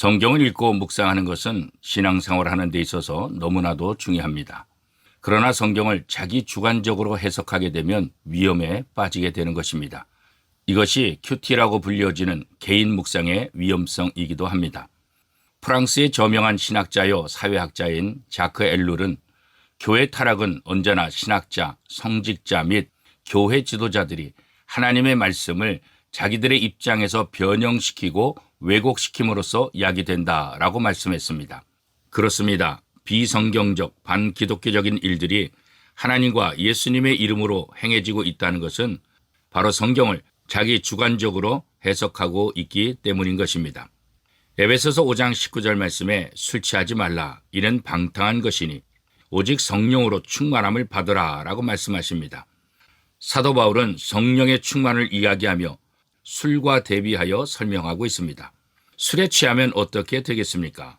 성경을 읽고 묵상하는 것은 신앙생활을 하는 데 있어서 너무나도 중요합니다. 그러나 성경을 자기 주관적으로 해석하게 되면 위험에 빠지게 되는 것입니다. 이것이 큐티라고 불려지는 개인 묵상의 위험성이기도 합니다. 프랑스의 저명한 신학자요 사회학자인 자크 엘룰은 교회 타락은 언제나 신학자, 성직자 및 교회 지도자들이 하나님의 말씀을 자기들의 입장에서 변형시키고 왜곡시킴으로써 야기된다라고 말씀했습니다. 그렇습니다. 비성경적, 반기독교적인 일들이 하나님과 예수님의 이름으로 행해지고 있다는 것은 바로 성경을 자기 주관적으로 해석하고 있기 때문인 것입니다. 에베소서 5장 19절 말씀에 술 취하지 말라. 이는 방탕한 것이니 오직 성령으로 충만함을 받으라 라고 말씀하십니다. 사도 바울은 성령의 충만을 이야기하며 술과 대비하여 설명하고 있습니다. 술에 취하면 어떻게 되겠습니까?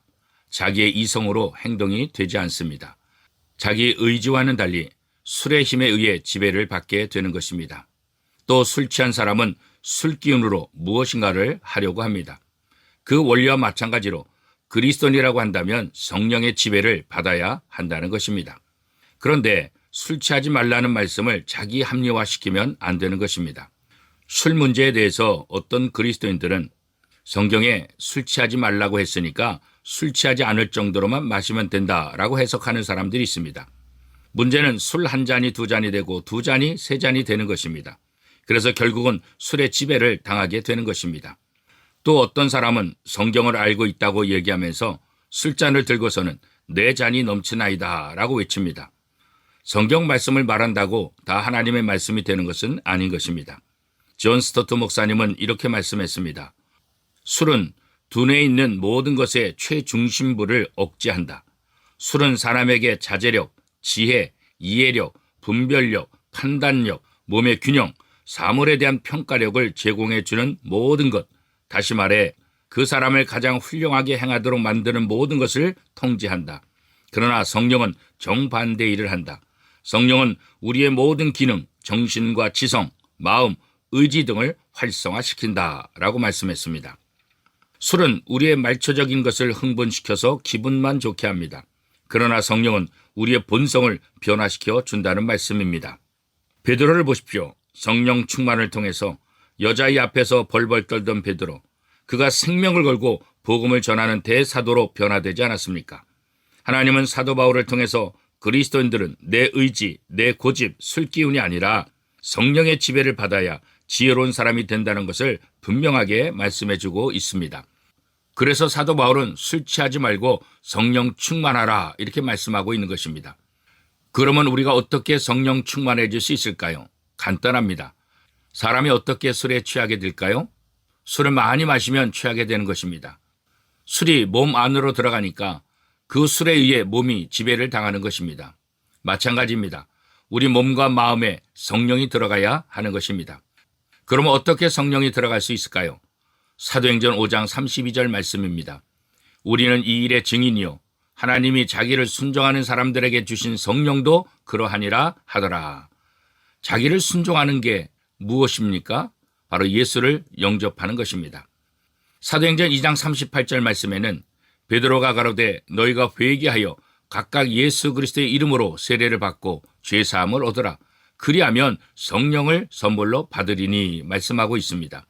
자기의 이성으로 행동이 되지 않습니다. 자기의 의지와는 달리 술의 힘에 의해 지배를 받게 되는 것입니다. 또 술 취한 사람은 술 기운으로 무엇인가를 하려고 합니다. 그 원리와 마찬가지로 그리스도인이라고 한다면 성령의 지배를 받아야 한다는 것입니다. 그런데 술 취하지 말라는 말씀을 자기 합리화시키면 안 되는 것입니다. 술 문제에 대해서 어떤 그리스도인들은 성경에 술 취하지 말라고 했으니까 술 취하지 않을 정도로만 마시면 된다라고 해석하는 사람들이 있습니다. 문제는 술 한 잔이 두 잔이 되고 두 잔이 세 잔이 되는 것입니다. 그래서 결국은 술의 지배를 당하게 되는 것입니다. 또 어떤 사람은 성경을 알고 있다고 얘기하면서 술잔을 들고서는 내 잔이 넘치나이다 라고 외칩니다. 성경 말씀을 말한다고 다 하나님의 말씀이 되는 것은 아닌 것입니다. 존 스토트 목사님은 이렇게 말씀했습니다. 술은 두뇌에 있는 모든 것의 최중심부를 억제한다. 술은 사람에게 자제력, 지혜, 이해력, 분별력, 판단력, 몸의 균형, 사물에 대한 평가력을 제공해 주는 모든 것, 다시 말해 그 사람을 가장 훌륭하게 행하도록 만드는 모든 것을 통제한다. 그러나 성령은 정반대의 일을 한다. 성령은 우리의 모든 기능, 정신과 지성, 마음, 의지 등을 활성화시킨다 라고 말씀했습니다. 술은 우리의 말초적인 것을 흥분시켜서 기분만 좋게 합니다. 그러나 성령은 우리의 본성을 변화시켜 준다는 말씀입니다. 베드로를 보십시오. 성령 충만을 통해서 여자의 앞에서 벌벌 떨던 베드로, 그가 생명을 걸고 복음을 전하는 대사도로 변화되지 않았습니까? 하나님은 사도 바울을 통해서 그리스도인들은 내 의지, 내 고집, 술기운이 아니라 성령의 지배를 받아야 지혜로운 사람이 된다는 것을 분명하게 말씀해주고 있습니다. 그래서 사도 바울은 술 취하지 말고 성령 충만하라 이렇게 말씀하고 있는 것입니다. 그러면 우리가 어떻게 성령 충만해질 수 있을까요? 간단합니다. 사람이 어떻게 술에 취하게 될까요? 술을 많이 마시면 취하게 되는 것입니다. 술이 몸 안으로 들어가니까 그 술에 의해 몸이 지배를 당하는 것입니다. 마찬가지입니다. 우리 몸과 마음에 성령이 들어가야 하는 것입니다. 그러면 어떻게 성령이 들어갈 수 있을까요? 사도행전 5장 32절 말씀입니다. 우리는 이 일의 증인이요 하나님이 자기를 순종하는 사람들에게 주신 성령도 그러하니라 하더라. 자기를 순종하는 게 무엇입니까? 바로 예수를 영접하는 것입니다. 사도행전 2장 38절 말씀에는 베드로가 가로되 너희가 회개하여 각각 예수 그리스도의 이름으로 세례를 받고 죄사함을 얻으라. 그리하면 성령을 선물로 받으리니 말씀하고 있습니다.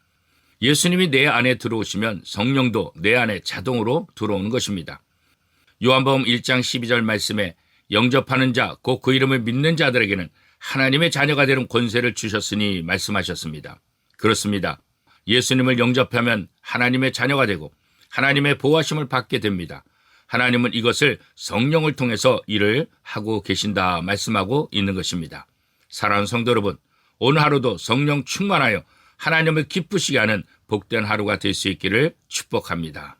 예수님이 내 안에 들어오시면 성령도 내 안에 자동으로 들어오는 것입니다. 요한복음 1장 12절 말씀에 영접하는 자, 곧 그 이름을 믿는 자들에게는 하나님의 자녀가 되는 권세를 주셨으니 말씀하셨습니다. 그렇습니다. 예수님을 영접하면 하나님의 자녀가 되고 하나님의 보호하심을 받게 됩니다. 하나님은 이것을 성령을 통해서 일을 하고 계신다 말씀하고 있는 것입니다. 사랑하는 성도 여러분, 오늘 하루도 성령 충만하여 하나님을 기쁘시게 하는 복된 하루가 될 수 있기를 축복합니다.